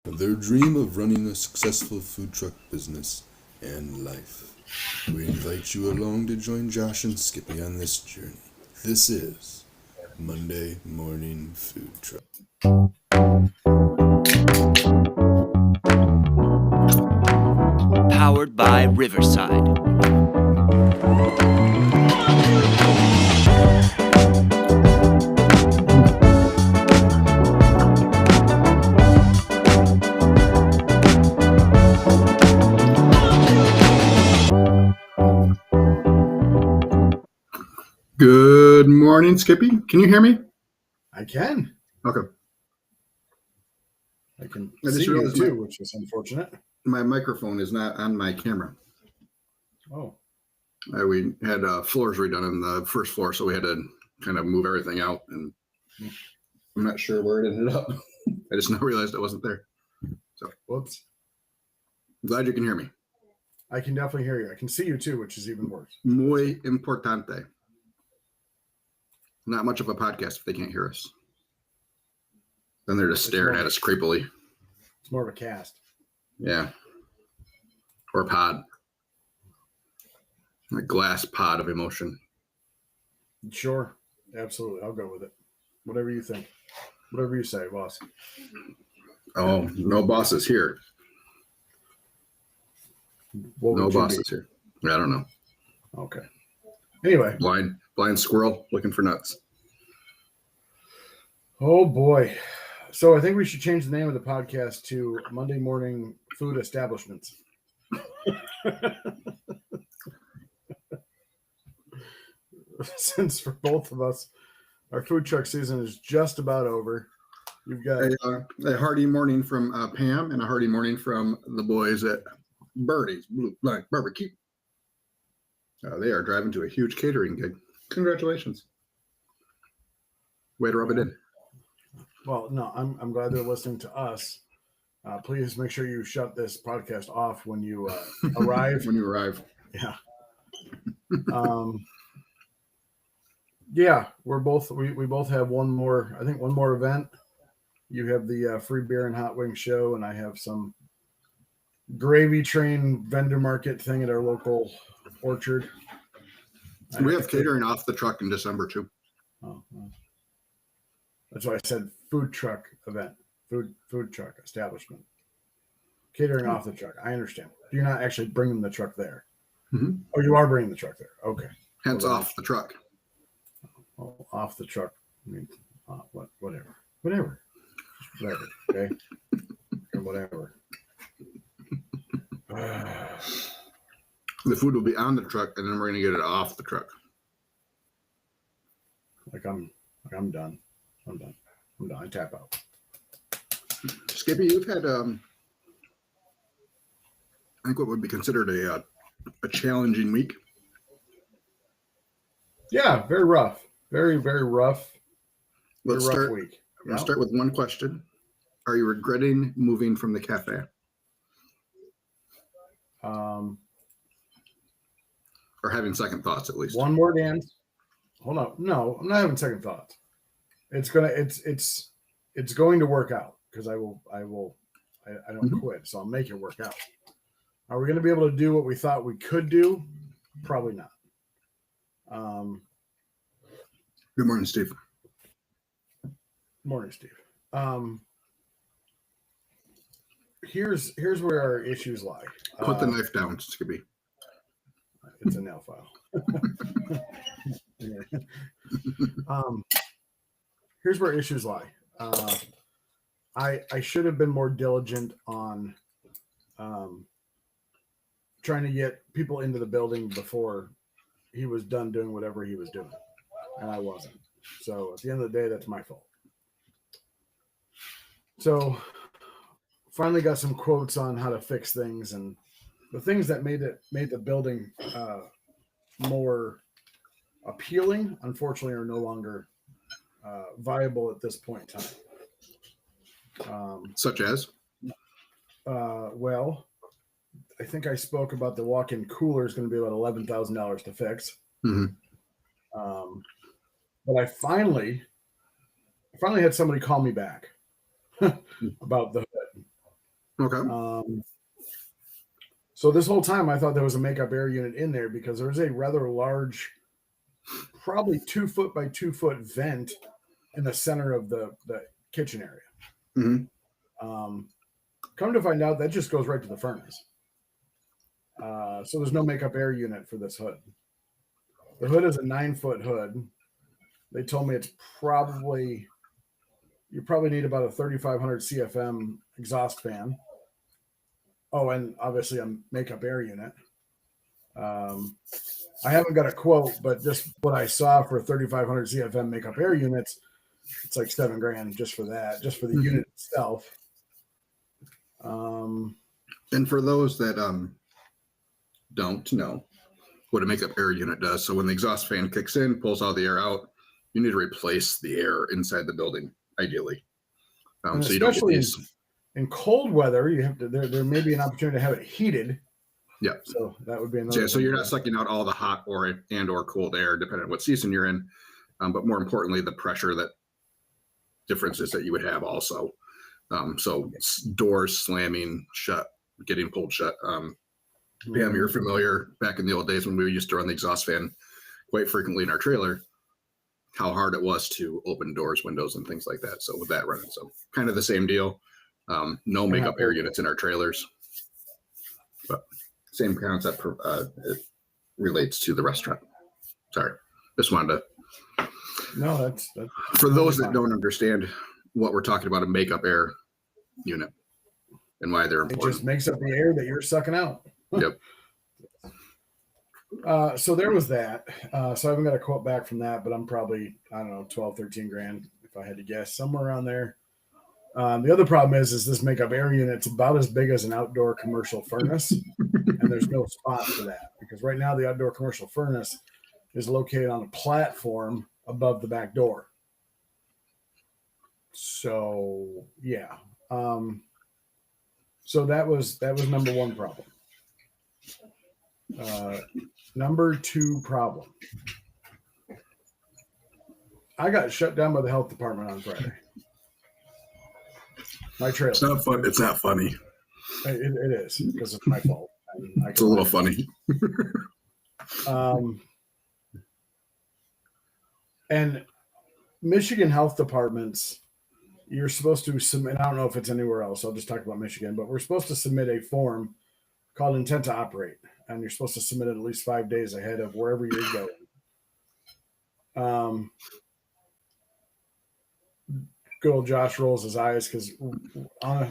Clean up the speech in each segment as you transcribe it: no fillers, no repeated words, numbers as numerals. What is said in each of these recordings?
their dream of running a successful food truck business and life. We invite you along to join Josh and Skippy on this journey. This is Monday Morning Food Truck. Powered by Riverside. Good morning, Skippy. Can you hear me? I can. Okay. I can I just see you realized too, which is unfortunate. My microphone is not on my camera. Oh, We had floors redone on the first floor, so we had to kind of move everything out, and I'm not sure where it ended up. I just now realized it wasn't there. So, whoops. I'm glad you can hear me. I can definitely hear you. I can see you too, which is even worse. Muy importante. Not much of a podcast if they can't hear us. Then they're just staring at us creepily. It's more of a cast. Yeah. Or a pod. A glass pod of emotion. Sure. Absolutely. I'll go with it. Whatever you think. Whatever you say, boss. Oh, no bosses here. No bosses here. I don't know. Okay. Anyway. Blind squirrel looking for nuts. Oh boy. So I think we should change the name of the podcast to Monday Morning Food Establishments. Since for both of us, our food truck season is just about over. You've got a hearty morning from Pam and a hearty morning from the boys at Birdie's Blue Black Barbecue. They are driving to a huge catering gig. Congratulations. Way to rub it in. Well, no, I'm glad they're listening to us. Please make sure you shut this podcast off when you arrive. When you arrive. Yeah. Yeah, we both have one more event. You have the free beer and hot wing show, and I have some gravy train vendor market thing at our local orchard. We have catering off the truck in December too. Oh, well. That's why I said food truck event, food truck establishment. Catering off the truck. I understand. You're not actually bringing the truck there. Mm-hmm. Oh, you are bringing the truck there. Okay. Hence off the truck. Oh, off the truck. I mean, whatever. Okay. Whatever. The food will be on the truck, and then we're going to get it off the truck. I'm done. I tap out. Skippy, you've had I think what would be considered a challenging week. Yeah, very rough. Very, very rough. Let's rough start. Week. I'm going to start with one question. Are you regretting moving from the cafe? Or having second thoughts, at least. One more dance. Hold on. No, I'm not having second thoughts. It's going to work out because I don't quit. So I'll make it work out. Are we going to be able to do what we thought we could do? Probably not. Good morning, Steve. Morning, Steve. Here's where our issues lie. Put the knife down, Skippy. It's a nail file. Here's where issues lie. I should have been more diligent on trying to get people into the building before he was done doing whatever he was doing, and I wasn't. So at the end of the day, that's my fault. So finally got some quotes on how to fix things, and the things that made the building more appealing, unfortunately, are no longer viable at this point in time. Such as? Well, I think I spoke about the walk-in cooler is going to be about $11,000 to fix. Mm-hmm. But I finally had somebody call me back about the hood. Okay. So this whole time I thought there was a makeup air unit in there because there was a rather large, probably 2 foot by 2 foot vent in the center of the kitchen area. Mm-hmm. Come to find out, that just goes right to the furnace. So there's no makeup air unit for this hood. The hood is a 9-foot hood. They told me it's probably, you probably need about a 3,500 CFM exhaust fan. Oh, and obviously a makeup air unit. I haven't got a quote, but just what I saw for 3,500 CFM makeup air units, it's like $7,000 just for that, just for the unit itself. And for those that don't know what a makeup air unit does, so when the exhaust fan kicks in, pulls all the air out, you need to replace the air inside the building, ideally. So you don't get these. In cold weather, you have to. There may be an opportunity to have it heated. Yeah. So that would be another. Yeah. So you're not sucking out all the hot or cold air, depending on what season you're in. But more importantly, the pressure differences that you would have also. So doors slamming shut, getting pulled shut. Pam, you're familiar back in the old days when we used to run the exhaust fan quite frequently in our trailer, how hard it was to open doors, windows, and things like that. So with that running, so kind of the same deal. No makeup air units in our trailers, but same concept. It relates to the restaurant. Sorry, just wanted to. No, that's for those that don't understand what we're talking about, a makeup air unit and why they're important. It just makes up the air that you're sucking out. Yep. So there was that. So I haven't got a quote back from that, but I'm probably, I don't know, 12, 13 grand if I had to guess, somewhere around there. The other problem is this makeup air unit's about as big as an outdoor commercial furnace, and there's no spot for that because right now the outdoor commercial furnace is located on a platform above the back door. So yeah. So that was number one problem. Number two problem. I got shut down by the health department on Friday. My trailer. It's not fun. It's not funny. It is because it's my fault. It's a little funny. And Michigan health departments, you're supposed to submit. I don't know if it's anywhere else. I'll just talk about Michigan, but we're supposed to submit a form called intent to operate, and you're supposed to submit it at least 5 days ahead of wherever you're going. Good old Josh rolls his eyes because I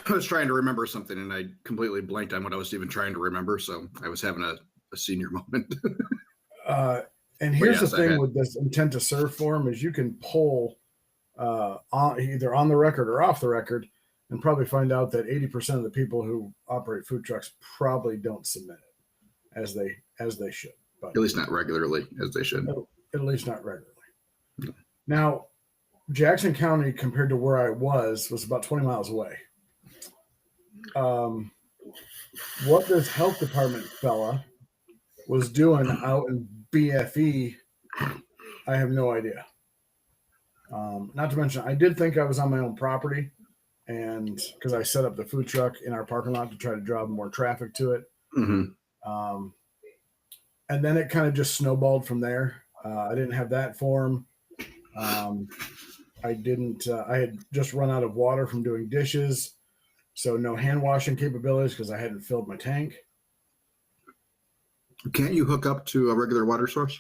was trying to remember something and I completely blanked on what I was even trying to remember. So I was having a senior moment. And here's the thing with this intent to serve form is you can pull either on the record or off the record and probably find out that 80% of the people who operate food trucks probably don't submit it as they should. But at least not regularly as they should. At least not regularly. Yeah. Now, Jackson County, compared to where I was about 20 miles away. What this health department fella was doing out in BFE, I have no idea. Not to mention, I did think I was on my own property, and because I set up the food truck in our parking lot to try to draw more traffic to it. Mm-hmm. And then it kind of just snowballed from there. I didn't have that form. I had just run out of water from doing dishes. So no hand washing capabilities because I hadn't filled my tank. Can't you hook up to a regular water source?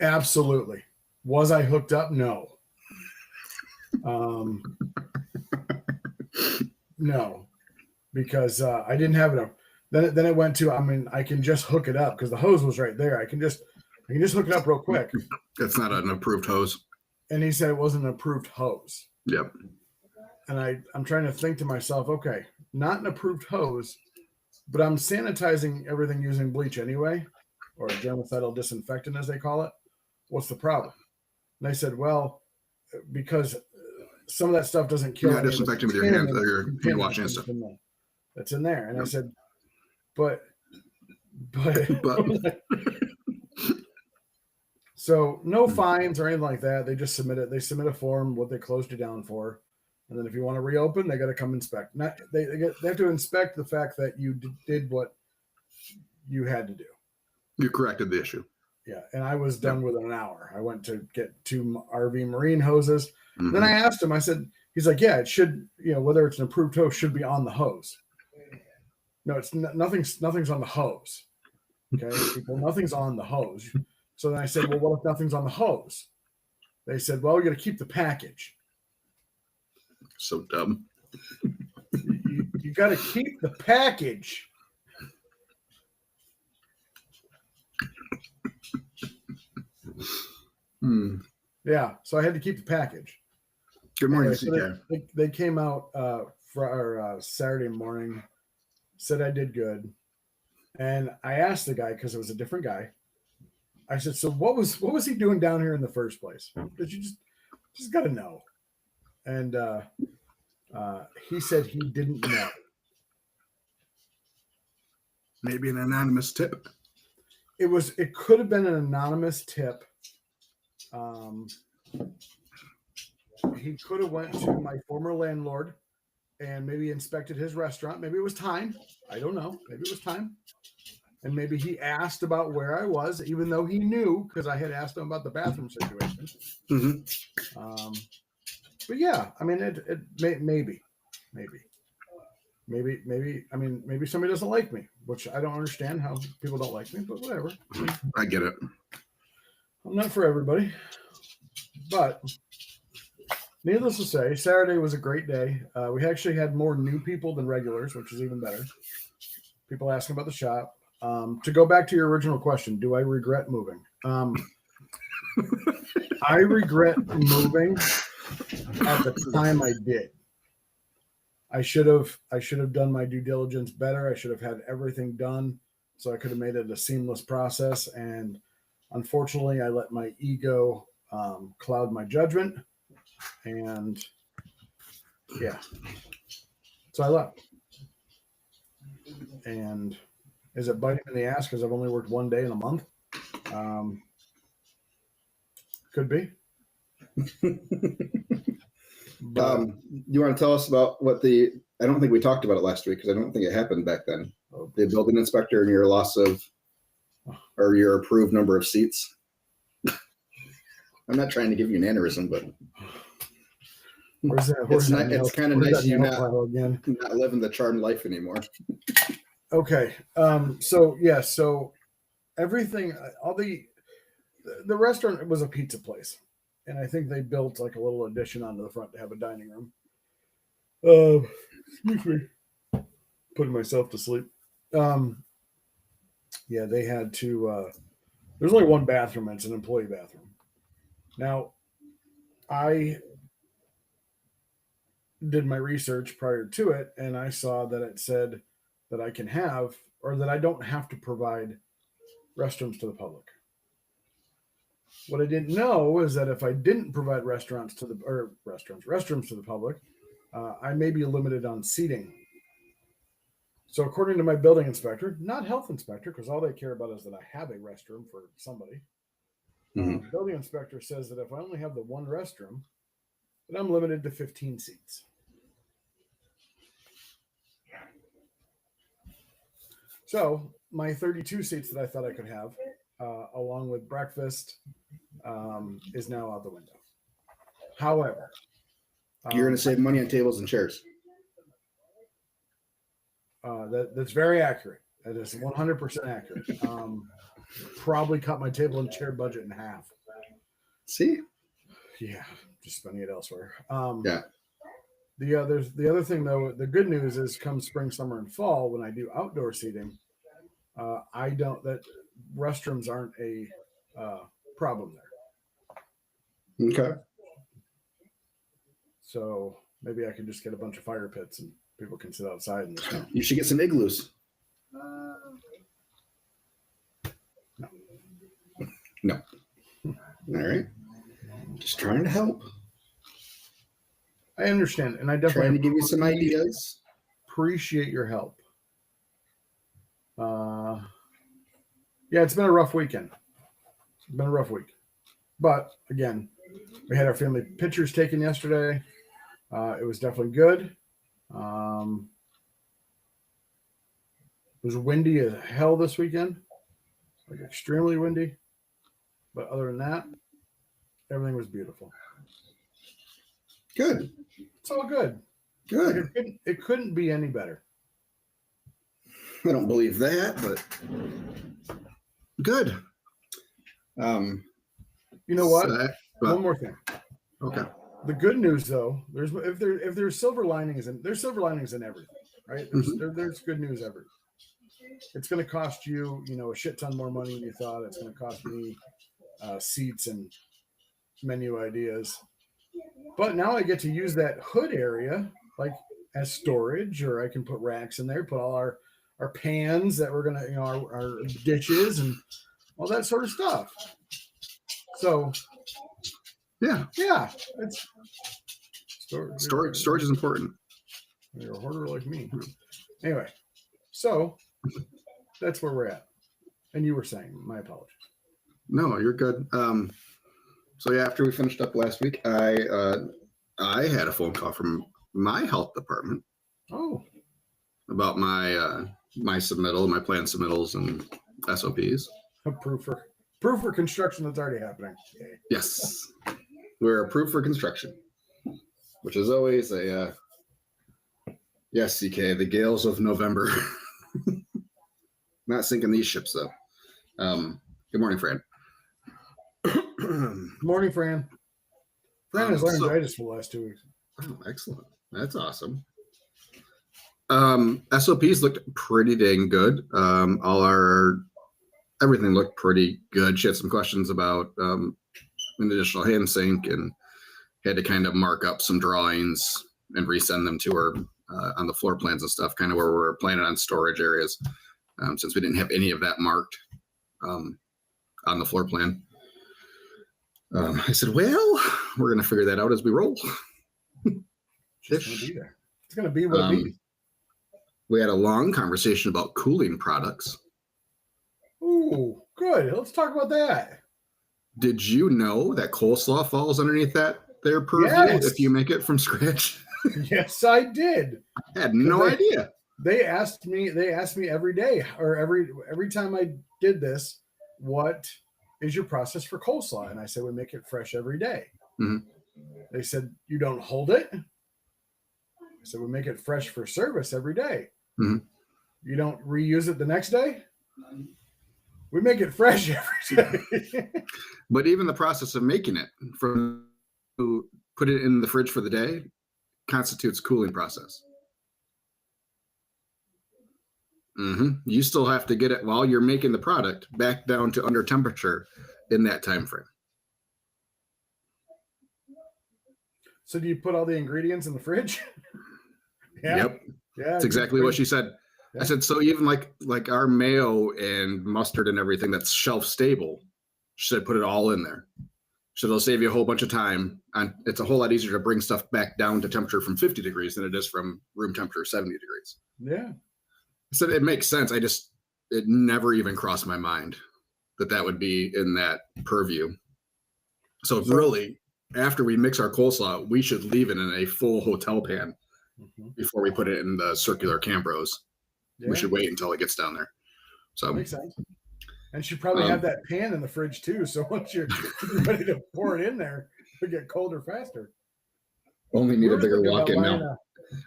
Absolutely. Was I hooked up? No. No, because I didn't have enough. Then it went to, I can just hook it up because the hose was right there. I can just hook it up real quick. It's not an approved hose. And he said it wasn't an approved hose. Yep. And I'm trying to think to myself, okay, not an approved hose, but I'm sanitizing everything using bleach anyway, or germicidal disinfectant as they call it. What's the problem? And they said, well, because some of that stuff doesn't kill. Yeah, disinfecting with your hands, your hand washing and stuff. That's in there. And I said, but so no fines or anything like that. They just submit it. They submit a form, what they closed you down for. And then if you want to reopen, they got to come inspect. They have to inspect the fact that you did what you had to do. You corrected the issue. Yeah, and I was done within an hour. I went to get 2 RV marine hoses. Mhm. Then I asked him. I said, "He's like, yeah, it should. Whether it's an approved hose, should be on the hose. No, it's nothing's on the hose. Okay, people, nothing's on the hose. So then I said, well, what if nothing's on the hose? They said, well, we got to keep the package. So dumb. You got to keep the package. Yeah, so I had to keep the package. Good morning, anyway, CJ. They came out for Saturday morning, said I did good, and I asked the guy because it was a different guy. I said, "So what was he doing down here in the first place? Did you just got to know?" And he said he didn't know. Maybe an anonymous tip. It could have been an anonymous tip. He could have went to my former landlord and maybe inspected his restaurant. Maybe it was time. I don't know. Maybe it was time. And maybe he asked about where I was, even though he knew, because I had asked him about the bathroom situation. Mm-hmm. But yeah, I mean, maybe. I mean, maybe somebody doesn't like me, which I don't understand how people don't like me, but whatever. I get it. I'm not for everybody. But needless to say, Saturday was a great day. We actually had more new people than regulars, which is even better. People asking about the shop. To go back to your original question, do I regret moving? I regret moving at the time I did. I should have done my due diligence better. I should have had everything done so I could have made it a seamless process. And unfortunately, I let my ego cloud my judgment. And yeah, so I left. And is it biting in the ass because I've only worked 1 day in a month? Could be. You want to tell us about what I don't think we talked about it last week because I don't think it happened back then. The building inspector and your loss of, or your approved number of seats. I'm not trying to give you an aneurysm, but it's kind of nice you not living the charmed life anymore. Okay. So everything, the restaurant was a pizza place. And I think they built like a little addition onto the front to have a dining room. Excuse me. Putting myself to sleep. Yeah, they had to, there's only one bathroom, and it's an employee bathroom. Now, I did my research prior to it, and I saw that it said that I can have, or that I don't have to provide restrooms to the public. What I didn't know is that if I didn't provide restrooms to the public, I may be limited on seating. So according to my building inspector, not health inspector, because all they care about is that I have a restroom for somebody. Mm-hmm. Building inspector says that if I only have the one restroom, then I'm limited to 15 seats. So my 32 seats that I thought I could have, along with breakfast, is now out the window. However, you're going to save money on tables and chairs. That's very accurate. That is 100% accurate. Probably cut my table and chair budget in half. See? Yeah, just spending it elsewhere. Yeah. The other thing though, the good news is come spring, summer, and fall when I do outdoor seating, that restrooms aren't a problem there. Okay. So maybe I could just get a bunch of fire pits and people can sit outside in the snow. You should get some igloos. No. All right. Just trying to help. I understand, and I definitely trying to give you some ideas. Appreciate your help. Yeah, it's been a rough weekend. It's been a rough week, but again, we had our family pictures taken yesterday. It was definitely good. It was windy as hell this weekend, like extremely windy. But other than that, everything was beautiful. Good. It's all good. Good. It couldn't be any better. I don't believe that, but good. You know what? Well, One more thing. okay. The good news, though, if there's silver linings in everything, right? There's good news everywhere. It's going to cost you, a shit ton more money than you thought. It's going to cost me seats and menu ideas. But now I get to use that hood area like as storage, or I can put racks in there, put all our pans that we're gonna, our dishes and all that sort of stuff. So Yeah, it's storage is important. You're a hoarder like me. Anyway, so that's where we're at. And you were saying, my apologies. No, you're good. So yeah, after we finished up last week, I had a phone call from my health department. Oh. About my my submittal, my plan submittals and SOPs. Proof for construction that's already happening. Okay. Yes, we're approved for construction, which is always a yes, CK. The gales of November. Not sinking these ships though. Good morning, Fran. Good morning, Fran. Fran has laryngitis for the last 2 weeks. Oh, excellent. That's awesome. SOPs looked pretty dang good. Everything looked pretty good. She had some questions about an additional hand sink and had to kind of mark up some drawings and resend them to her on the floor plans and stuff, kind of where we're planning on storage areas, since we didn't have any of that marked on the floor plan. I said, well, we're going to figure that out as we roll. It's going to be there. It's going to be what it is. We had a long conversation about cooling products. Ooh, good. Let's talk about that. Did you know that coleslaw falls underneath that there purview if you make it from scratch? Yes, I did. I had no idea. They asked me every day, or every time I did this, what is your process for coleslaw? And I said, we make it fresh every day. Mm-hmm. They said, you don't hold it? I said, we make it fresh for service every day. Mm-hmm. You don't reuse it the next day? We make it fresh every day. But even the process of making it, from put it in the fridge for the day, constitutes a cooling process. Mm-hmm. You still have to get it while you're making the product back down to under temperature in that time frame. So do you put all the ingredients in the fridge? Yeah. Yep. Yeah. That's exactly what she said. Yeah. I said, so even like our mayo and mustard and everything that's shelf stable, she said, put it all in there. So it'll save you a whole bunch of time. And it's a whole lot easier to bring stuff back down to temperature from 50 degrees than it is from room temperature 70 degrees. Yeah. I said, it makes sense. It never even crossed my mind that would be in that purview. So really, after we mix our coleslaw, we should leave it in a full hotel pan before we put it in the circular Cambros. Yeah. We should wait until it gets down there. So that makes sense. And she probably have that pan in the fridge too. So once you're ready to pour it in there, it'll get colder faster. Only need a bigger walk-in now.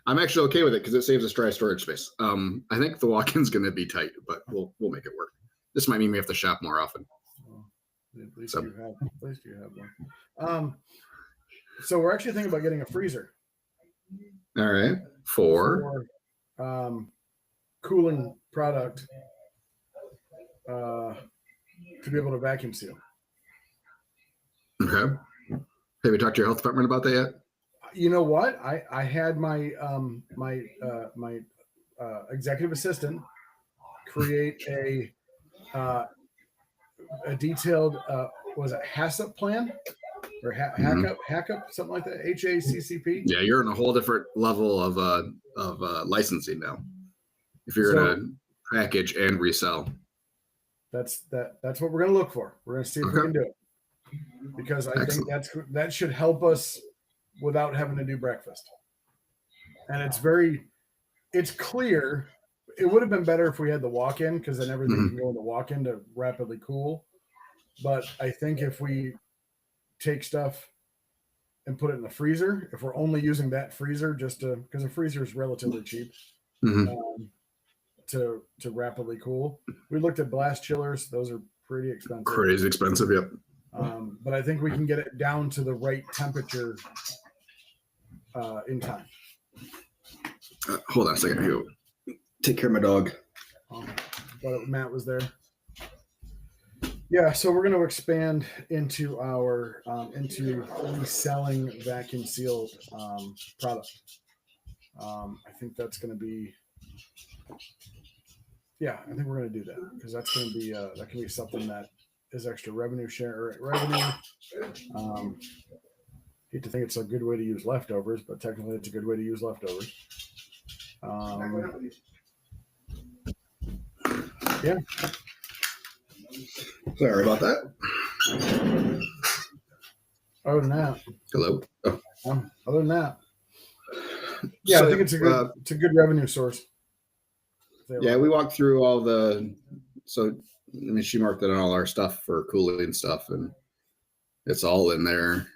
I'm actually okay with it because it saves us dry storage space. I think the walk-in's going to be tight, but we'll make it work. This might mean we have to shop more often. Well, at least you have one. So we're actually thinking about getting a freezer. All right. For cooling product to be able to vacuum seal. Okay. Have you talked to your health department about that yet? You know what? I had my my executive assistant create a detailed was it HACCP plan or HACCP, something like that, HACCP. Yeah, you're in a whole different level of licensing now. If you're gonna package and resell, that's what we're gonna look for. We're gonna see if we can do it, because I think that should help us without having to do breakfast. And it's clear. It would have been better if we had the walk-in, because then everything can go in the walk-in to rapidly cool. But I think if we take stuff and put it in the freezer, if we're only using that freezer because the freezer is relatively cheap to rapidly cool. We looked at blast chillers; those are pretty expensive. Crazy expensive, yep. But I think we can get it down to the right temperature in time. Hold on a second. Here. Take care of my dog. But Matt was there. Yeah, so we're going to expand into our into reselling vacuum sealed product. I think that's going to be. Yeah, I think we're going to do that because that's going to be that can be something that is extra revenue. Hate to think it's a good way to use leftovers, but technically it's a good way to use leftovers. Yeah. Sorry about that. Other than that. Hello. Oh. Other than that. Yeah, so, I think it's a good revenue source. Yeah, we walked through all she marked it on all our stuff for cooling stuff, and it's all in there.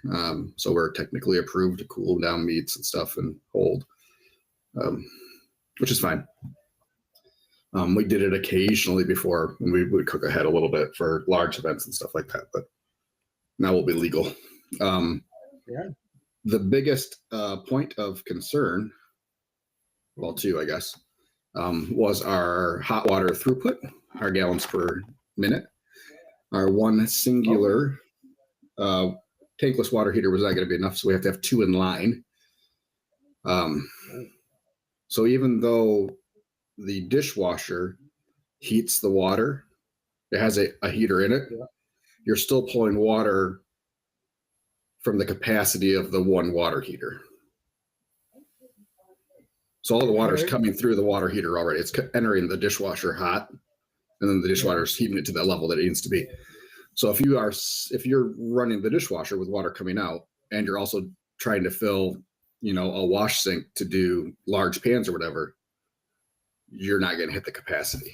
So we're technically approved to cool down meats and stuff and hold, which is fine. We did it occasionally before, and we would cook ahead a little bit for large events and stuff like that, but now we'll be legal. The biggest point of concern, well, two, I guess, was our hot water throughput, our gallons per minute. Our one singular tankless water heater was not going to be enough, so we have to have two in line. So even though the dishwasher heats the water, it has a heater in it, you're still pulling water from the capacity of the one water heater. So all the water is coming through the water heater already. It's entering the dishwasher hot, and then the dishwasher is heating it to that level that it needs to be. So if you're running the dishwasher with water coming out, and you're also trying to fill, a wash sink to do large pans or whatever, you're not going to hit the capacity.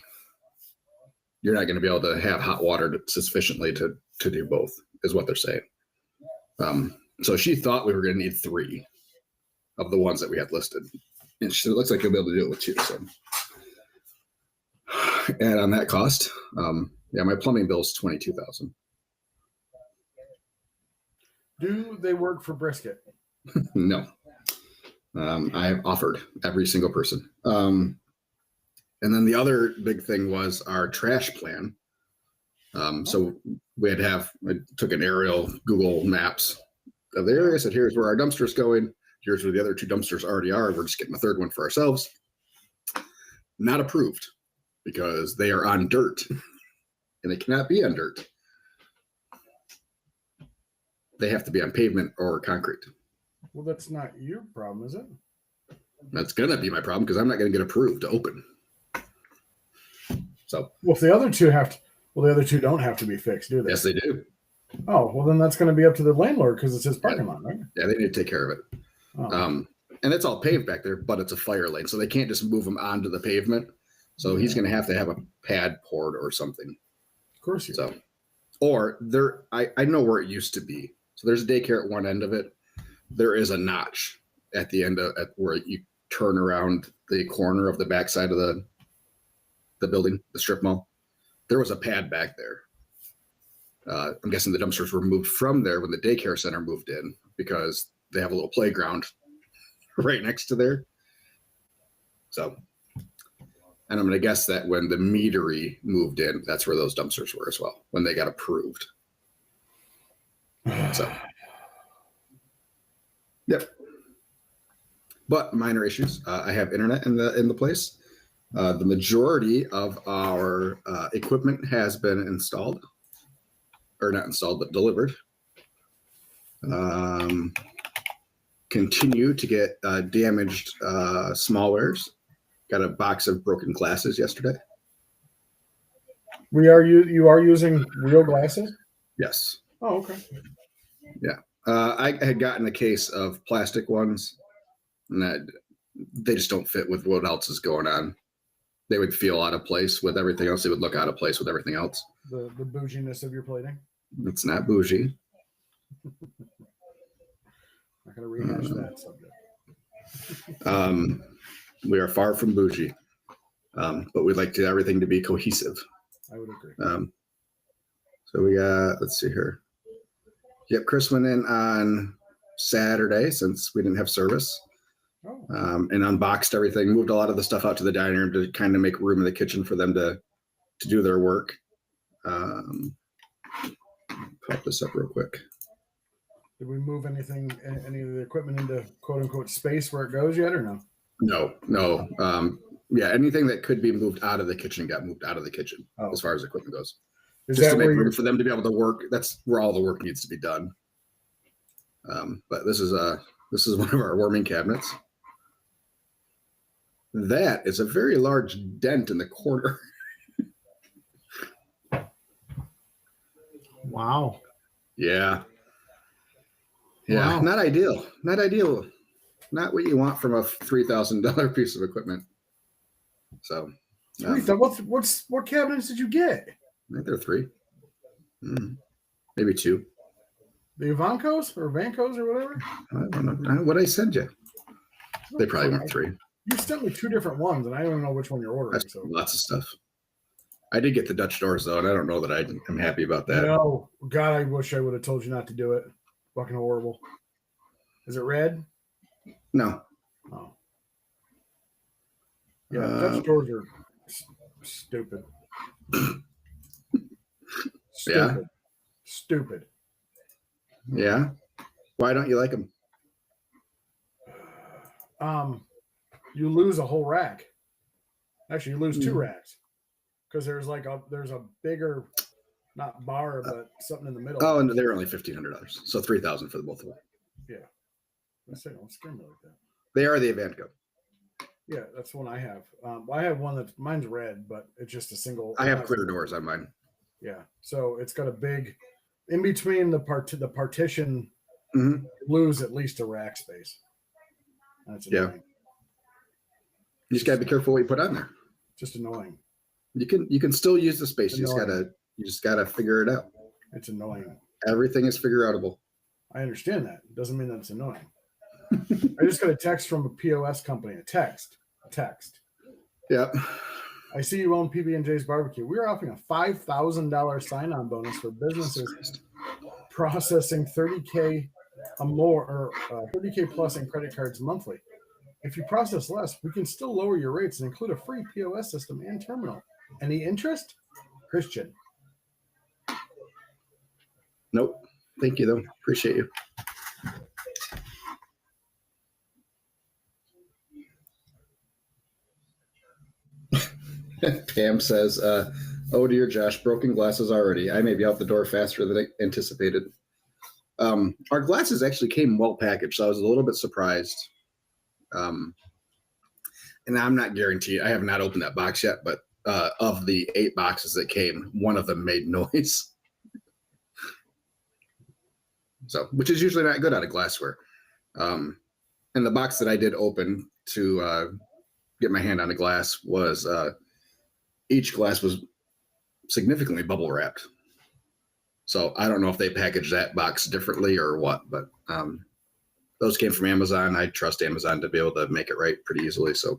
You're not going to be able to have hot water sufficiently to do both, is what they're saying. So she thought we were going to need 3 of the ones that we had listed. And she said, it looks like you'll be able to do it with 2. So add on that cost. My plumbing bill is $22,000. Do they work for brisket? No. I have offered every single person. And then the other big thing was our trash plan. So we had I took an aerial Google Maps of the area, said, here's where our dumpster's going. Here's where the other 2 dumpsters already are. We're just getting a third one for ourselves. Not approved because they are on dirt and they cannot be on dirt. They have to be on pavement or concrete. Well, that's not your problem, is it? That's going to be my problem because I'm not going to get approved to open. So, well, if the other 2 the other 2 don't have to be fixed, do they? Yes, they do. Oh, well, then that's going to be up to the landlord because it's his parking lot, right? Yeah, they need to take care of it. Oh. And it's all paved back there, but it's a fire lane, so they can't just move them onto the pavement. So he's going to have a pad poured or something. Of course you do. Or there, I know where it used to be. So there's a daycare at one end of it. There is a notch at the end at where you turn around the corner of the backside of the building, the strip mall. There was a pad back there. I'm guessing the dumpsters were moved from there when the daycare center moved in because they have a little playground right next to there. So, and I'm going to guess that when the meadery moved in, that's where those dumpsters were as well, when they got approved. So, yep. But minor issues. I have internet in the place. The majority of our equipment has been installed, or not installed, but delivered. Continue to get damaged smallwares. Got a box of broken glasses yesterday. You are using real glasses? Yes. Oh, okay. Yeah. I had gotten a case of plastic ones, and that they just don't fit with what else is going on. They would feel out of place with everything else. They would look out of place with everything else. The bouginess of your plating. It's not bougie. Not going to rehash that subject. We are far from bougie, but we'd like everything to be cohesive. I would agree. So we got, let's see here. Yep, Chris went in on Saturday since we didn't have service, and unboxed everything, moved a lot of the stuff out to the dining room to kind of make room in the kitchen for them to do their work. Pop this up real quick. Did we move any of the equipment into quote unquote space where it goes yet, or no? No. Yeah, anything that could be moved out of the kitchen got moved out of the kitchen as far as equipment goes. Just to make room for them to be able to work. That's where all the work needs to be done. But this is one of our warming cabinets. That is a very large dent in the corner. Wow. Yeah. Wow. Not ideal. Not what you want from a $3,000 piece of equipment. So, what cabinets did you get? I think there are 3, maybe 2. The Ivancos or Vancos or whatever. I don't know what I send you. They probably weren't 3. You sent me 2 different ones, and I don't know which one you're ordering. So lots of stuff. I did get the Dutch doors though, and I don't know that I'm happy about that. No, God, I wish I would have told you not to do it. Fucking horrible. Is it red? No. Oh. Yeah, Dutch doors are stupid. Stupid. Yeah. Why don't you like them? You lose a whole rack. Actually, you lose 2 racks because there's a bigger, not bar, but something in the middle. Oh, and they're only $1,500, so $3,000 for the both of them. Yeah. I say don't scare me like that. They are the Avanco. Yeah, that's the one I have. I have one mine's red, but it's just a single. I have clear doors on mine. Yeah, so it's got a big in between the partition. You lose at least a rack space. That's annoying. Yeah. You just gotta be careful what you put on there. Just annoying. You can still use the space. You just gotta figure it out. It's annoying. Everything is figure outable. I understand that. It doesn't mean that it's annoying. I just got a text from a POS company. A text. Yeah. I see you own PB&J's Barbecue. We are offering a $5,000 sign-on bonus for businesses processing $30K or $30K plus in credit cards monthly. If you process less, we can still lower your rates and include a free POS system and terminal. Any interest? Christian. Nope. Thank you, though. Appreciate you. Pam says, oh dear, Josh, broken glasses already. I may be out the door faster than anticipated. Our glasses actually came well packaged, so I was a little bit surprised. And I'm not guaranteed. I have not opened that box yet, but of the 8 boxes that came, one of them made noise. So, which is usually not good out of glassware. And the box that I did open to get my hand on a glass was each glass was significantly bubble wrapped. So I don't know if they packaged that box differently or what, but those came from Amazon. I trust Amazon to be able to make it right pretty easily. So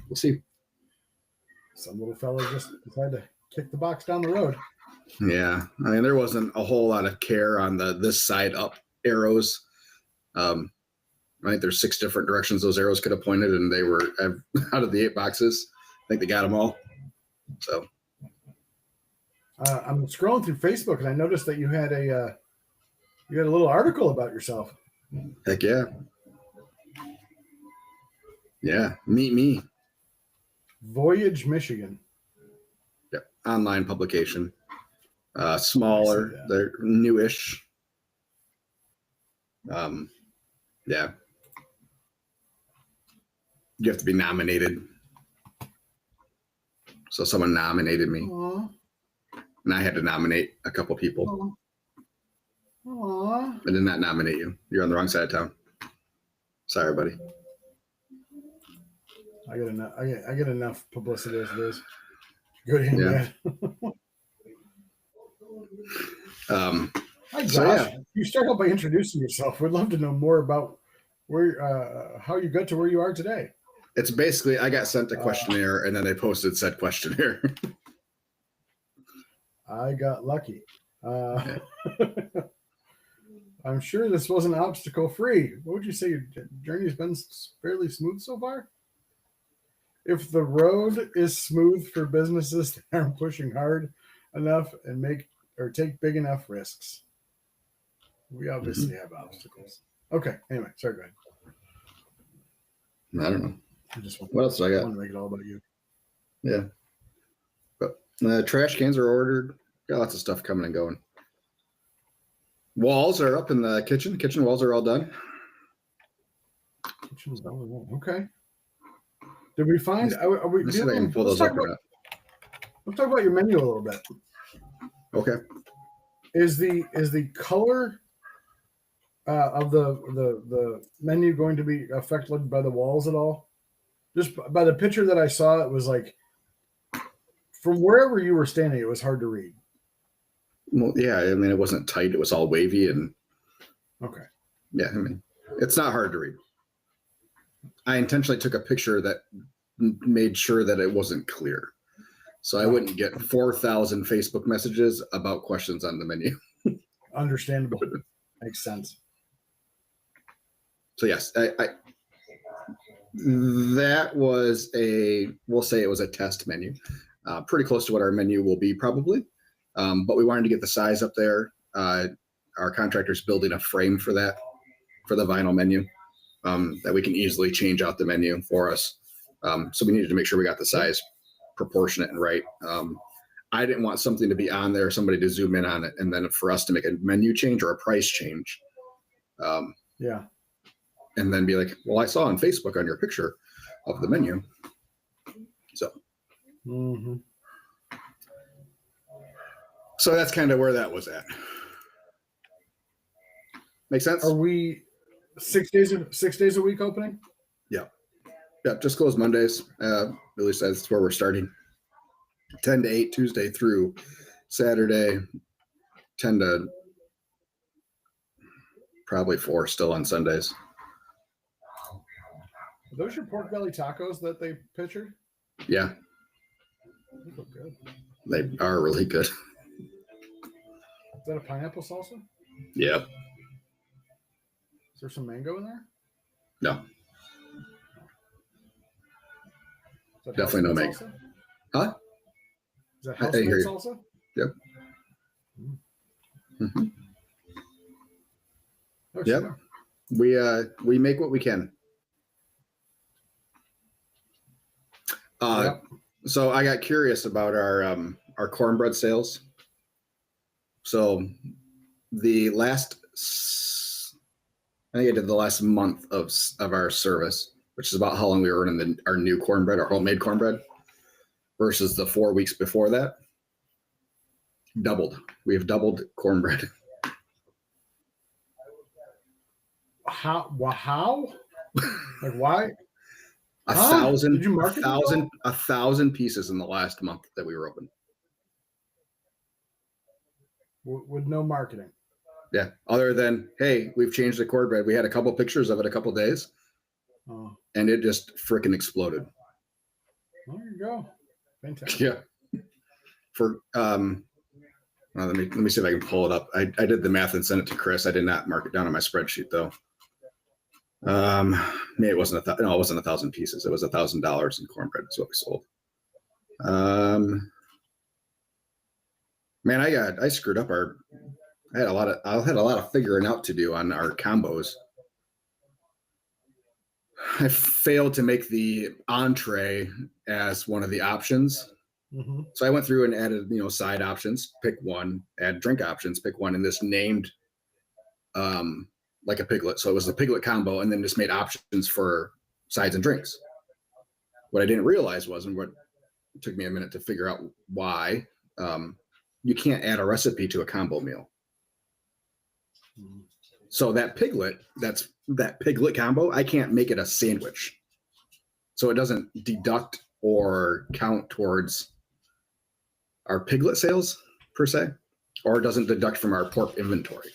we'll see. Some little fella just decided to kick the box down the road. Yeah. I mean, there wasn't a whole lot of care on this side up arrows. Right. There's 6 different directions those arrows could have pointed, and they were out of the 8 boxes. I think they got them all. So I'm scrolling through Facebook and I noticed that you had a little article about yourself. Heck yeah. Yeah. Meet me. Voyage, Michigan. Yep. Online publication. Smaller. They're newish. Yeah. You have to be nominated. So someone nominated me. Aww. And I had to nominate a couple people. Aw. I did not nominate you. You're on the wrong side of town. Sorry, buddy. I get enough publicity as it is. Good and Yeah. bad. Hi, Josh. So, yeah. You start out by introducing yourself. We'd love to know more about where, how you got to where you are today. It's basically I got sent a questionnaire and then they posted said questionnaire. I got lucky. I'm sure this wasn't obstacle free. What would you say? Your journey's been fairly smooth so far? If the road is smooth for businesses that aren't pushing hard enough and take big enough risks, we obviously have obstacles. Okay. Anyway, sorry. Go ahead. I don't know. What else do I got? I want to make it all about you. Yeah. But trash cans are ordered. Got lots of stuff coming and going. Walls are up in the kitchen. Kitchen walls are all done. Kitchen's all done. Okay. Did we find? Are we? Let's see if I can pull those up or not. Let's talk about your menu a little bit. Okay. Is the color of the menu going to be affected by the walls at all? Just by the picture that I saw, it was like from wherever you were standing, it was hard to read. Well, yeah, I mean, it wasn't tight. It was all wavy and. Okay. Yeah, I mean, it's not hard to read. I intentionally took a picture that made sure that it wasn't clear. So I wouldn't get 4,000 Facebook messages about questions on the menu. Understandable. Makes sense. So yes, that was we'll say it was a test menu. Pretty close to what our menu will be probably. But we wanted to get the size up there. Our contractor's building a frame for that, for the vinyl menu, that we can easily change out the menu for us. So we needed to make sure we got the size proportionate and right. I didn't want something to be on there, somebody to zoom in on it, and then for us to make a menu change or a price change. Yeah. And then be like, well, I saw on Facebook on your picture of the menu. So. Mm-hmm. So that's kind of where that was at. Make sense? Are we 6 days a week opening? Yeah. Yeah, just closed Mondays. At least that's where we're starting. 10 to 8 Tuesday through Saturday. 10 to probably 4 still on Sundays. Are those your pork belly tacos that they pictured? Yeah. They look good. They are really good. Is that a pineapple salsa? Yeah. Is there some mango in there? No. Is that Definitely no house-made mango. salsa? Huh? Is that I didn't hear house-made you. salsa? Yep. Mm-hmm. Oh, Yep. sure. We make what we can. Yep. So I got curious about our cornbread sales. So the last, I think I did the last month of our service, which is about how long we were running our new cornbread, our homemade cornbread, versus the 4 weeks before that. Doubled. We have doubled cornbread. How? Like why? A Huh? thousand, Did you market it all? a thousand pieces in the last month that we were open. With no marketing. Yeah. Other than, hey, we've changed the cornbread. We had a couple pictures of it a couple days, Oh, and it just freaking exploded. there you go. Fantastic. Yeah. For well, let me see if I can pull it up. I did the math and sent it to Chris. I did not mark it down on my spreadsheet though. Maybe it wasn't it wasn't 1,000 pieces. It was $1,000 in cornbread. That's what we sold. Man, I screwed up I had a lot of figuring out to do on our combos. I failed to make the entree as one of the options. Mm-hmm. So I went through and added, side options, pick one, add drink options, pick one, and this named like a piglet. So it was the piglet combo, and then just made options for sides and drinks. What I didn't realize was, and what it took me a minute to figure out why, you can't add a recipe to a combo meal. Mhm. So that piglet combo, I can't make it a sandwich. So it doesn't deduct or count towards our piglet sales per se, or it doesn't deduct from our pork inventory.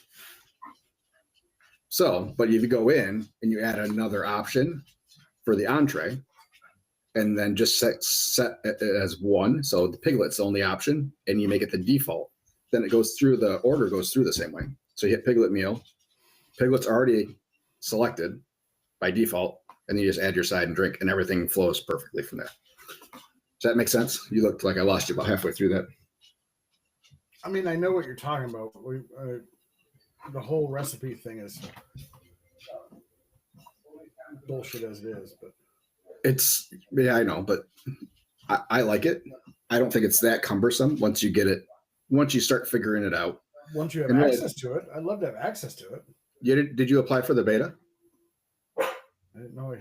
So, but if you go in and you add another option for the entree, and then just set it as one, so the piglet's the only option, and you make it the default, then it goes through, the order goes through the same way. So you hit piglet meal, piglet's already selected by default, and then you just add your side and drink, and everything flows perfectly from there. Does that make sense? You looked like I lost you about halfway through that. I mean, I know what you're talking about. The whole recipe thing is bullshit as it is, but Yeah, I know, but I like it. I don't think it's that cumbersome once you get it, once you start figuring it out. once you have And access to it, I'd love to have access to it. Did you apply for the beta? I didn't know I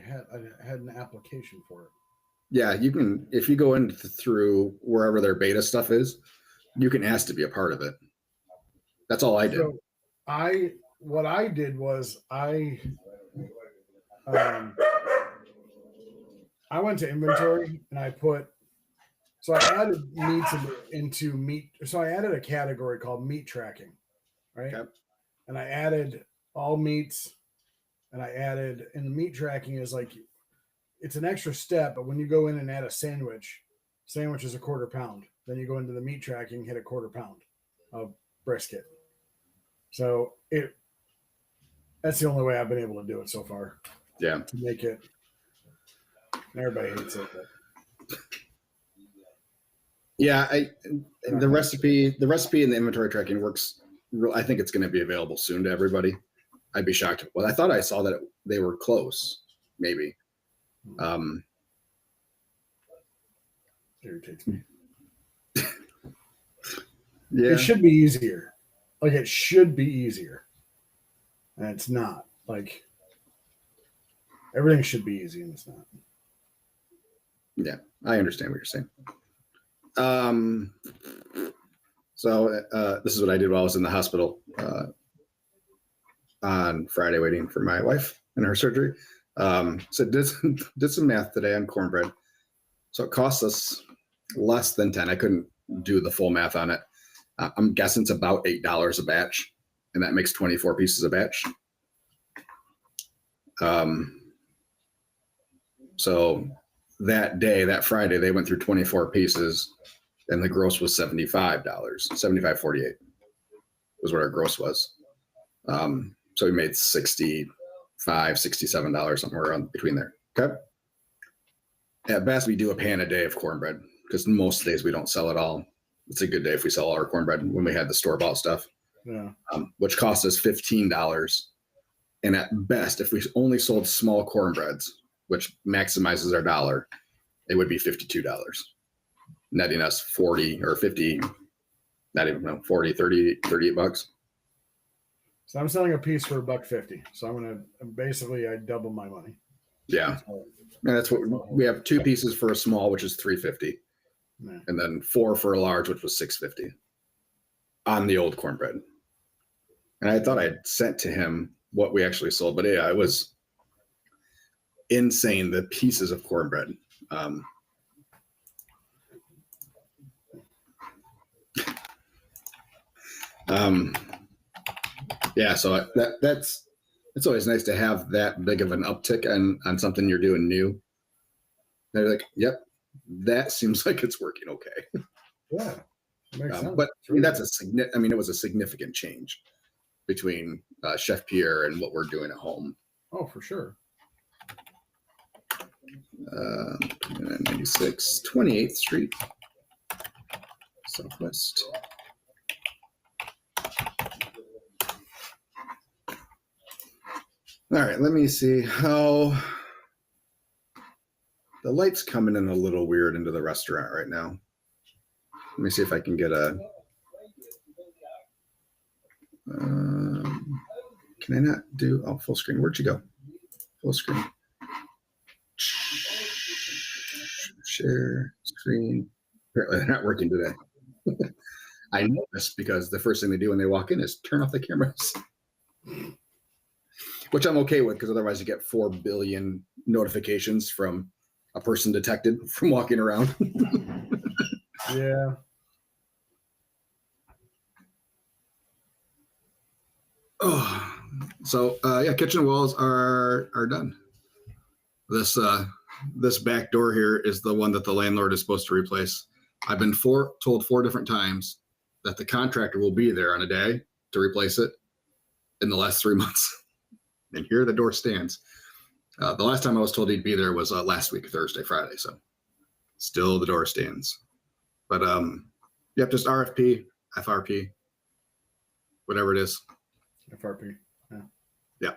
had an application for it. Yeah, you can, if you go in through wherever their beta stuff is, you can ask to be a part of it. That's all I did. So what I did was I went to inventory and so I added meats into meat. So I added a category called meat tracking, right? Okay. And I added all meats, and I added, and the meat tracking is like, it's an extra step, but when you go in and add a sandwich is a quarter pound. Then you go into the meat tracking, hit a quarter pound of brisket. So that's the only way I've been able to do it so far. Yeah. To make it. Everybody hates it, but Yeah, the recipe and the inventory tracking works. I think it's going to be available soon to everybody. I'd be shocked. Well, I thought I saw that they were close, maybe. Irritates me. Yeah, It should be easier. Like, it should be easier. And it's not. Like, everything should be easy, and it's not. yeah, I understand what you're saying. So this is what I did while I was in the hospital on Friday, waiting for my wife and her surgery. So did some math today on cornbread. So it costs us less than 10. I couldn't do the full math on it. I'm guessing it's about $8 a batch, and that makes 24 pieces a batch. So that day, that Friday, they went through 24 pieces, and the gross was $75, $75.48 was what our gross was. So we made $65, $67, somewhere around between there. Okay. At best, we do a pan a day of cornbread because most days we don't sell it all. It's a good day if we sell all our cornbread when we had the store-bought stuff, which cost us $15. And at best, if we only sold small cornbreads, which maximizes our dollar, it would be $52, netting us 40 or 50, not even, no, 40, 30, $38. So I'm selling a piece for $1.50. So I'm going to basically, I double my money. Yeah. And that's what we have, 2 pieces for a small, which is $3.50. Yeah. And then 4 for a large, which was $6.50 on the old cornbread. And I thought I'd sent to him what we actually sold, but yeah, it was insane, the pieces of cornbread. Yeah, so it's always nice to have that big of an uptick on something you're doing new. They're like, yep, that seems like it's working okay. Yeah, makes sense. But I mean, it was a significant change between Chef Pierre and what we're doing at home. Oh, for sure. 96 28th Street Southwest. All right, let me see how the light's coming in a little weird into the restaurant right now. Let me see if I can get a. Can I not do full screen? Where'd you go? Full screen. Share screen. Apparently they're not working today. I know this because the first thing they do when they walk in is turn off the cameras. Which I'm okay with, because otherwise you get 4 billion notifications from a person detected from walking around. Yeah. Oh, so yeah, kitchen walls are done. This back door here is the one that the landlord is supposed to replace. I've been told 4 different times that the contractor will be there on a day to replace it in the last 3 months. And here the door stands. The last time I was told he'd be there was last week, Thursday, Friday. So still the door stands. But yep, just RFP, FRP, whatever it is. FRP. Yeah.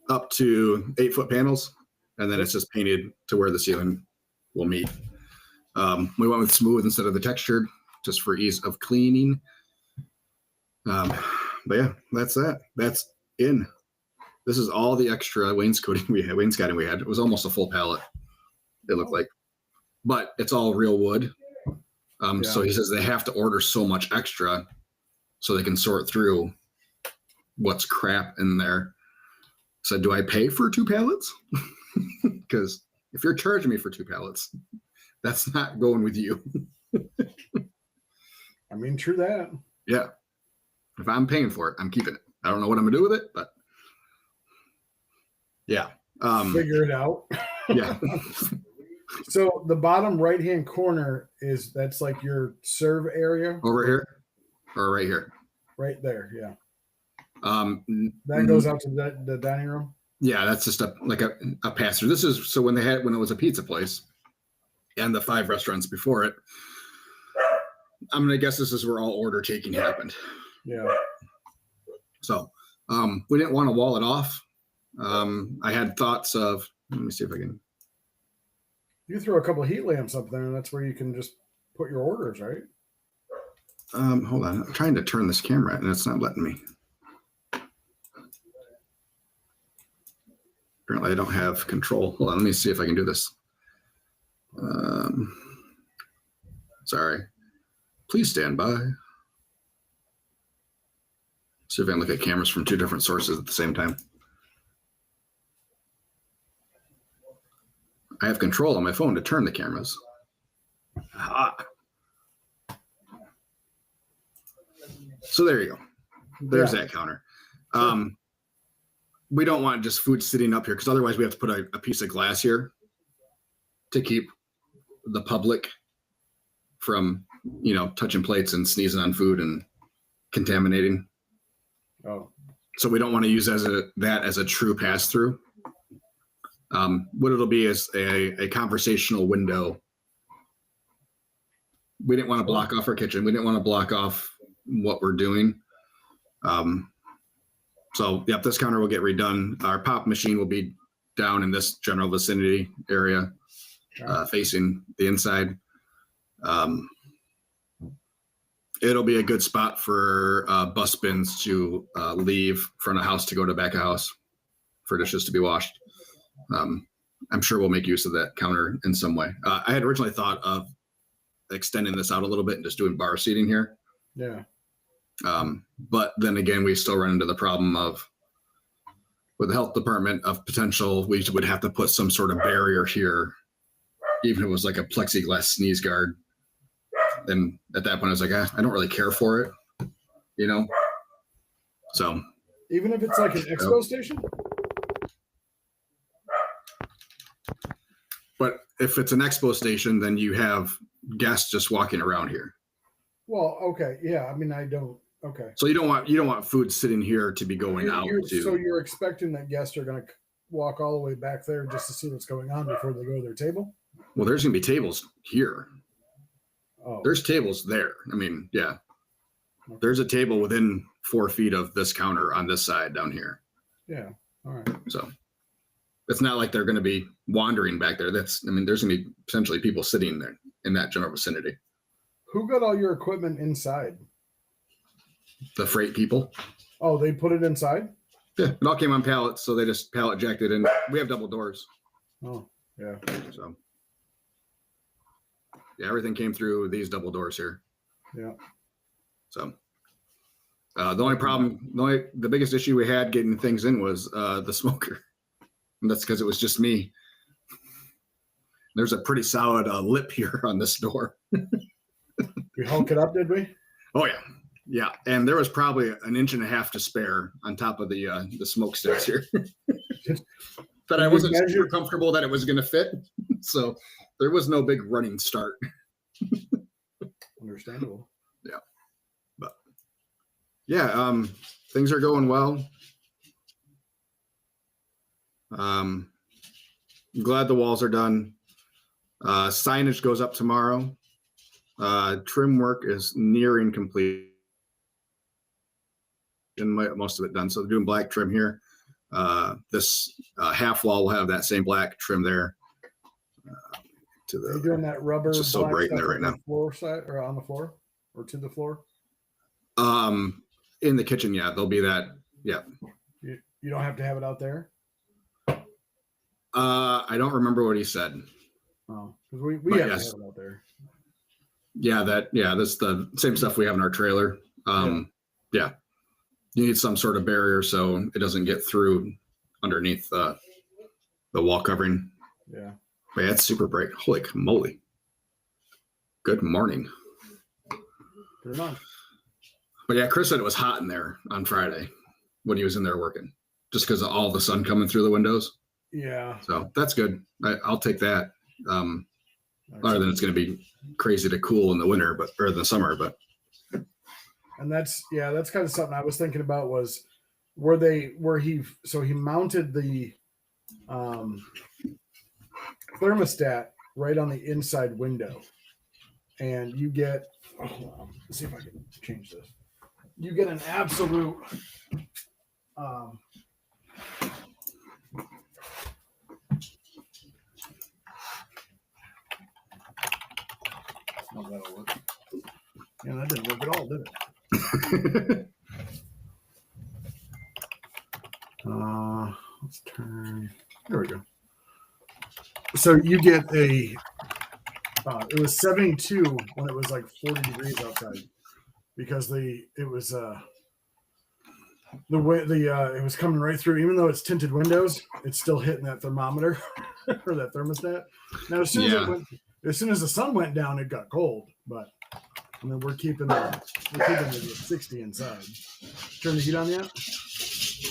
Up to 8-foot panels, and then it's just painted to where the ceiling will meet. We went with smooth instead of the textured, just for ease of cleaning. But yeah, that's that. That's in. This is all the extra wainscoting we had. It was almost a full pallet, it looked like. But it's all real wood. So he says they have to order so much extra so they can sort through what's crap in there. So do I pay for 2 pallets? Because if you're charging me for 2 pallets, that's not going with you. I mean, true that. Yeah. If I'm paying for it, I'm keeping it. I don't know what I'm gonna do with it, but yeah. Figure it out. Yeah. So the bottom right-hand corner that's like your serve area. Over here or right here? Right there, yeah. That goes out to the dining room. Yeah, that's just a pass through. This is so when it was a pizza place and the 5 restaurants before it. I'm gonna guess this is where all order taking happened. Yeah. So we didn't want to wall it off. I had thoughts of, let me see if I can. You throw a couple of heat lamps up there, and that's where you can just put your orders, right? Hold on, I'm trying to turn this camera and it's not letting me. Apparently I don't have control. Hold on, let me see if I can do this. Sorry. Please stand by. See if I can look at cameras from 2 different sources at the same time. I have control on my phone to turn the cameras. So there you go. There's that counter. We don't want just food sitting up here, because otherwise we have to put a piece of glass here to keep the public from, touching plates and sneezing on food and contaminating. Oh. So we don't want to use that as a true pass through. What it'll be is a conversational window. We didn't want to block off our kitchen. We didn't want to block off what we're doing. So yep, this counter will get redone. Our pop machine will be down in this general vicinity area, facing the inside. It'll be a good spot for bus bins to leave front of house to go to back of house for dishes to be washed. I'm sure we'll make use of that counter in some way. I had originally thought of extending this out a little bit and just doing bar seating here. Yeah. But then again, we still run into the problem of, with the health department, of potential, we would have to put some sort of barrier here, even if it was like a plexiglass sneeze guard. And at that point I was like, I don't really care for it, so. Even if it's like an expo station? But if it's an expo station, then you have guests just walking around here. Well, okay. Yeah. I mean, okay. So you don't want food sitting here to be going out. So you're expecting that guests are going to walk all the way back there just to see what's going on before they go to their table? Well, there's going to be tables here. Oh. There's tables there. I mean, yeah. Okay. There's a table within 4 feet of this counter on this side down here. Yeah. All right. So it's not like they're going to be wandering back there. There's going to be potentially people sitting there in that general vicinity. Who got all your equipment inside? The freight people. Oh, they put it inside? Yeah, it all came on pallets, so they just pallet jacked it in. We have double doors. Oh, yeah. So yeah, everything came through these double doors here. Yeah. So The biggest issue we had getting things in was the smoker. And that's because it was just me. There's a pretty solid lip here on this door. We hulk it up, did we? Oh yeah. Yeah. And there was probably an inch and a half to spare on top of the smokestacks here. But I wasn't super comfortable that it was going to fit. So there was no big running start. Understandable. Yeah. But yeah, things are going well. I'm glad the walls are done. Signage goes up tomorrow. Trim work is nearing complete. And most of it done. So they're doing black trim here. This half wall will have that same black trim there. Are you doing that rubber? It's just so bright in there right now. Floor side or on the floor or to the floor? In the kitchen, yeah, there'll be that. Yeah. You don't have to have it out there. I don't remember what he said. Oh, because we have to have it out there. Yeah, that's the same stuff we have in our trailer. Yeah. You need some sort of barrier so it doesn't get through underneath the wall covering. Yeah. But yeah, it's super bright. Holy moly. Good morning. Good enough. But yeah, Chris said it was hot in there on Friday when he was in there working, just because of all the sun coming through the windows. Yeah. So that's good. I'll take that. Other than it's going to be crazy to cool in the winter, or the summer, but. And that's kind of something I was thinking about was he mounted the thermostat right on the inside window, and you get, let's see if I can change this. You get an absolute that'll work. Yeah, that didn't work at all, did it? Let's turn. There we go. So you get it was 72 when it was like 40 degrees outside, because it was coming right through. Even though it's tinted windows, it's still hitting that thermometer or that thermostat. Now as soon as the sun went down, it got cold, but. And then we're keeping it at 60 inside. Turn the heat on yet?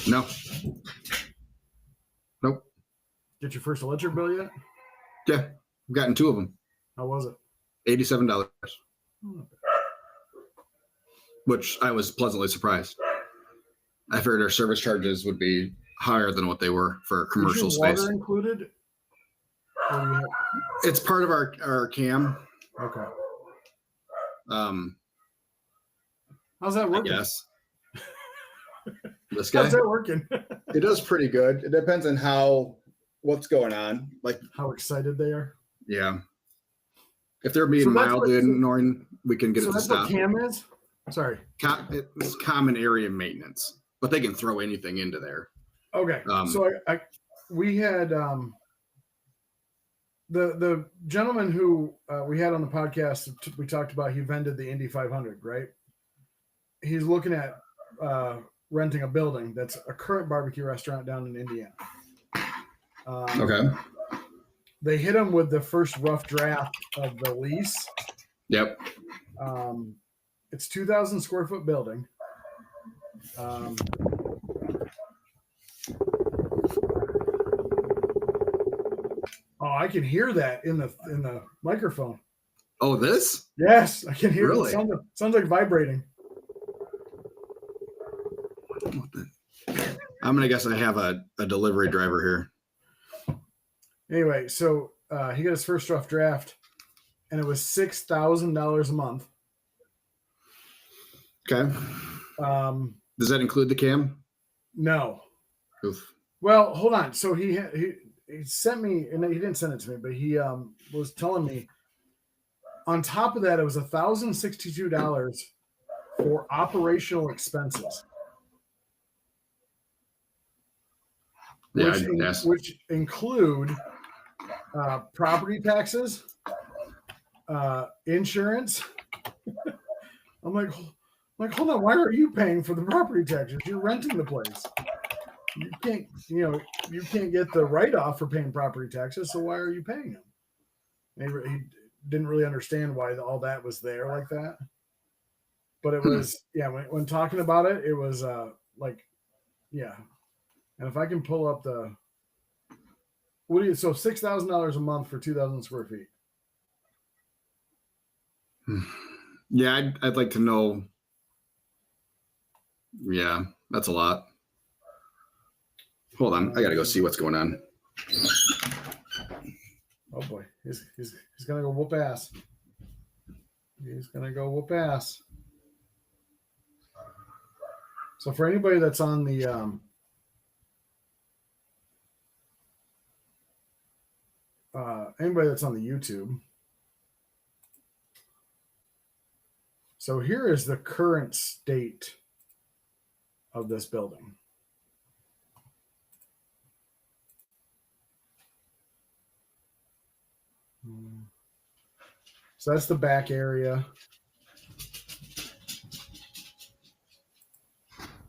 No. Nope. Get your first electric bill yet? Yeah, I've gotten 2 of them. How was it? $87. Which I was pleasantly surprised. I figured our service charges would be higher than what they were for a commercial space. Water included? It's part of our CAM. Okay. How's that working? Yes. This guy. How's that working? It does pretty good. It depends on what's going on, like how excited they are. Yeah. If they're being mildly annoying, we can get it to stop. What CAM is? Sorry. It's common area maintenance, but they can throw anything into there. Okay. So we had the gentleman who we had on the podcast, we talked about, he vended the Indy 500, right? He's looking at renting a building that's a current barbecue restaurant down in Indiana. Okay. They hit him with the first rough draft of the lease. Yep. It's 2,000 square foot building. Oh, I can hear that in the microphone. Oh, this? Yes, I can hear really? It. Sounds like vibrating. I'm gonna guess I have a delivery driver here. Anyway, so he got his first rough draft, and it was $6,000 a month. Okay. Does that include the CAM? No. Oof. Well, hold on. So he sent me, and he didn't send it to me, but he was telling me on top of that, it was $1,062 for operational expenses. Yeah, which include property taxes, insurance. I'm like, Like, hold on, why are you paying for the property taxes? You're renting the place. You can't get the write-off for paying property taxes, so why are you paying them? He didn't really understand why all that was there like that. But it was, when talking about it, it was like, yeah. And if I can pull up so $6,000 a month for 2,000 square feet. Yeah, I'd like to know. Yeah, that's a lot. Hold on, I gotta go see what's going on. Oh boy, he's gonna go whoop ass. He's gonna go whoop ass. So for anybody that's on the YouTube, so here is the current state of this building. So that's the back area.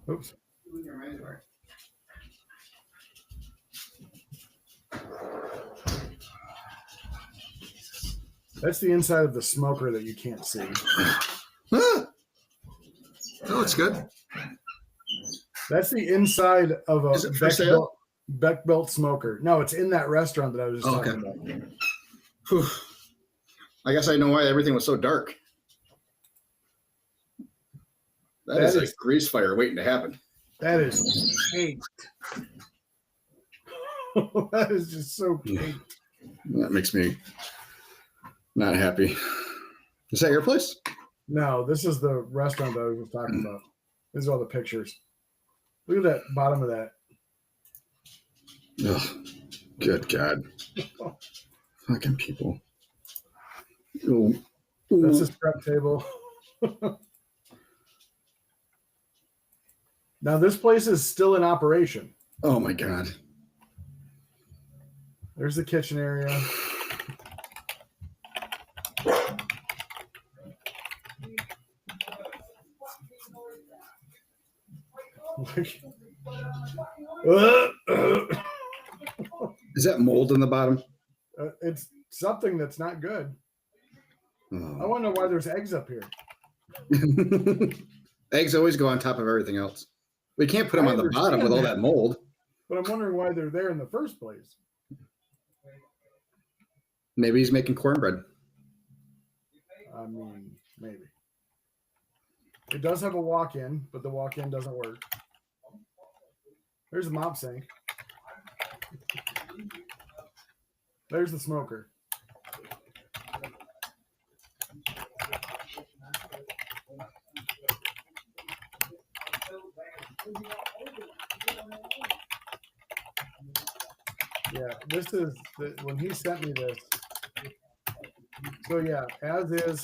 Oops. That's the inside of the smoker that you can't see. Oh, it's good. That's the inside of a Is it for sale? Beck Belt smoker. No, it's in that restaurant that I was just talking about. Whew. I guess I know why everything was so dark. That is a grease fire waiting to happen. That is caked. That is just so caked. That makes me not happy. Is that your place? No, this is the restaurant that I was just talking about. These are all the pictures. Look at that bottom of that. Oh, good God. Fucking people. Ooh. That's a scrap table. Now, this place is still in operation. Oh, my God. There's the kitchen area. Is that mold in the bottom? It's something that's not good. Oh. I want to know why there's eggs up here. Eggs always go on top of everything else. We can't put them on the bottom with all that mold. But I'm wondering why they're there in the first place. Maybe he's making cornbread. I mean, maybe. It does have a walk-in, but the walk-in doesn't work. There's the mop sink. There's the smoker. Yeah, this is when he sent me this. So yeah, as is,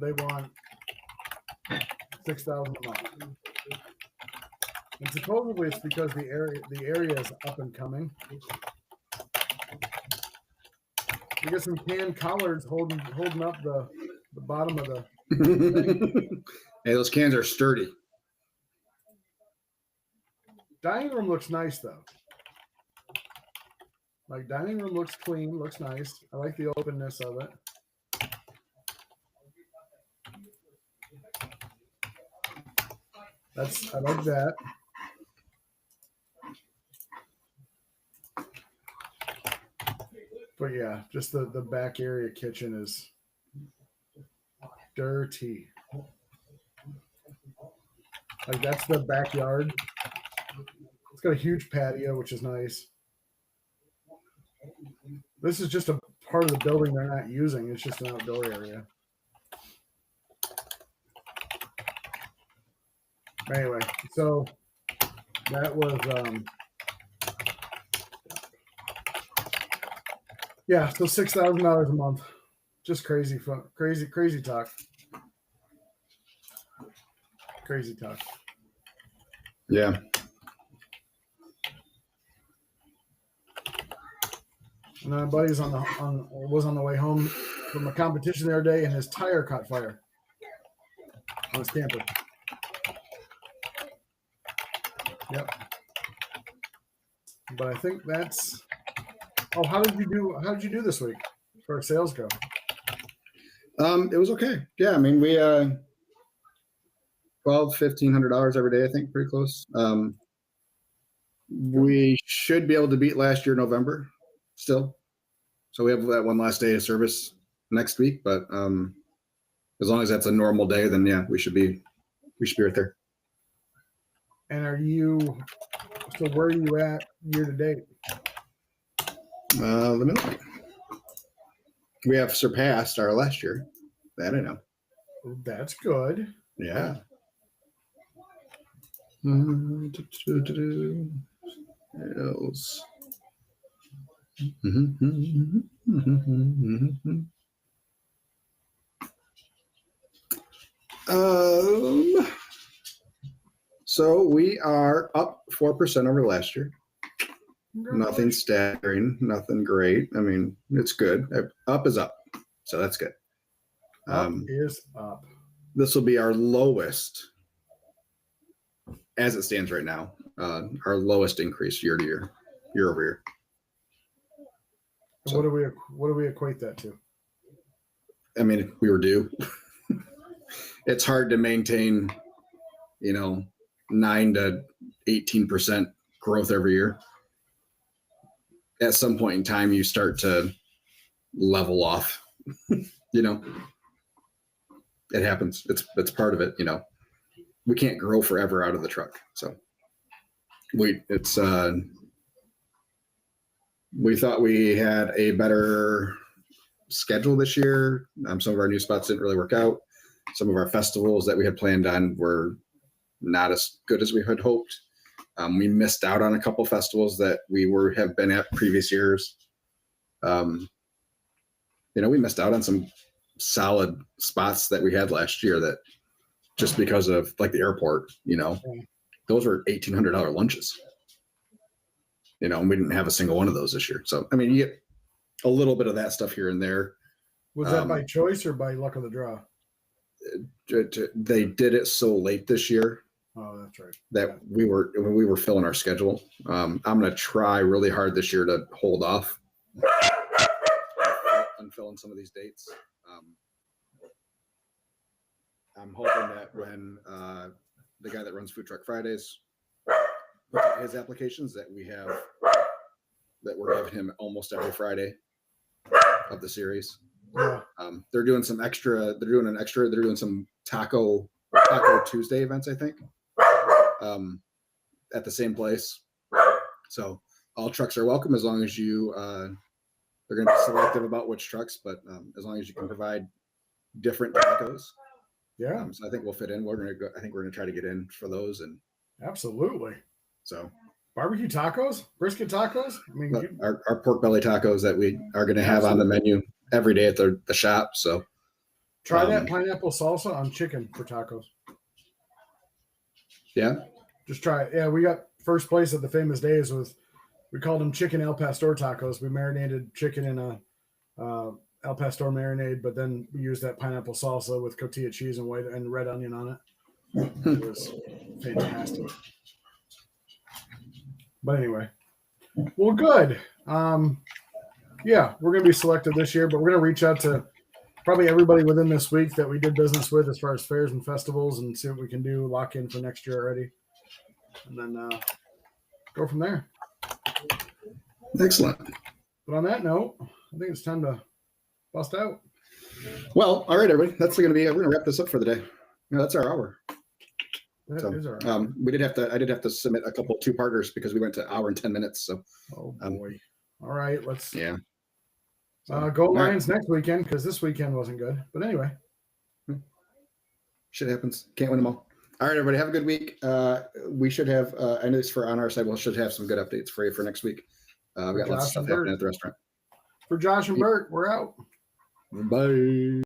they want $6,000 a month. And supposedly it's because the area is up and coming. We got some canned collards holding up the bottom of the thing. Hey, those cans are sturdy. Dining room looks nice though. Like dining room looks clean, looks nice. I like the openness of it. I like that. But yeah, just the back area kitchen is dirty. Like that's the backyard. It's got a huge patio, which is nice. This is just a part of the building they're not using. It's just an outdoor area. Anyway, so that was yeah, so $6,000 a month. Just crazy fun, crazy talk. Crazy talk. Yeah. And my buddy's was on the way home from a competition the other day, and his tire caught fire. on his camper. Yep. But I think that's. Oh, how did you do? How did you do this week as far as sales go? It was okay. Yeah, I mean, we $1,500 every day. I think pretty close. We should be able to beat last year November still. So we have that one last day of service next week, but as long as that's a normal day, then yeah, we should be right there. And are you? So where are you at year to date? Let me look. We have surpassed our last year. That I know. That's good. Yeah. Else. So we are up 4% over last year. Nothing staggering, nothing great. I mean, it's good. Up is up, so that's good. Up is up. This will be our lowest, as it stands right now, our lowest increase year over year. So, what do we equate that to? I mean, we were due. It's hard to maintain, 9 to 18% growth every year. At some point in time, you start to level off. It happens. It's part of it. We can't grow forever out of the truck. So we thought we had a better schedule this year. Some of our new spots didn't really work out. Some of our festivals that we had planned on were not as good as we had hoped. We missed out on a couple festivals that we have been at previous years. We missed out on some solid spots that we had last year that just because of like the airport, those were $1,800 lunches. And we didn't have a single one of those this year. So, I mean, you get a little bit of that stuff here and there. Was that by choice or by luck of the draw? They did it so late this year. Oh, that's right. That we were filling our schedule. I'm going to try really hard this year to hold off on filling some of these dates. I'm hoping that when the guy that runs Food Truck Fridays puts out his applications, that we're giving him almost every Friday of the series. Yeah. They're doing some extra. They're doing some Taco Tuesday events, I think. At the same place. So all trucks are welcome as long as you they're going to be selective about which trucks, but as long as you can provide different tacos. Yeah. So I think we'll fit in. I think we're going to try to get in for those. And absolutely. So barbecue tacos, brisket tacos. I mean, our pork belly tacos that we are going to have on the menu every day at the shop. So try that pineapple salsa on chicken for tacos. Yeah. Just try it. Yeah, we got first place at the Famous Days we called them chicken El Pastor tacos. We marinated chicken in a El Pastor marinade, but then we used that pineapple salsa with cotija cheese and white and red onion on it. It was fantastic. But anyway, well, good. Yeah, we're going to be selected this year, but we're going to reach out to probably everybody within this week that we did business with as far as fairs and festivals and see what we can do, lock in for next year already, and then go from there. Excellent. But on that note, I think it's time to bust out. Well, all right, everybody. That's going to be. We're going to wrap this up for the day. That's our hour. That is our hour. I did have to submit a couple 2-parters because we went to hour and 10 minutes. So. Oh boy. All right. Let's. Yeah. Go Lions next weekend because this weekend wasn't good. But anyway. Shit happens. Can't win them all. All right, everybody. Have a good week. We should have, I know it's on our side, we should have some good updates for you for next week. We got lots of stuff happening at the restaurant. For Josh and Bert, we're out. Bye.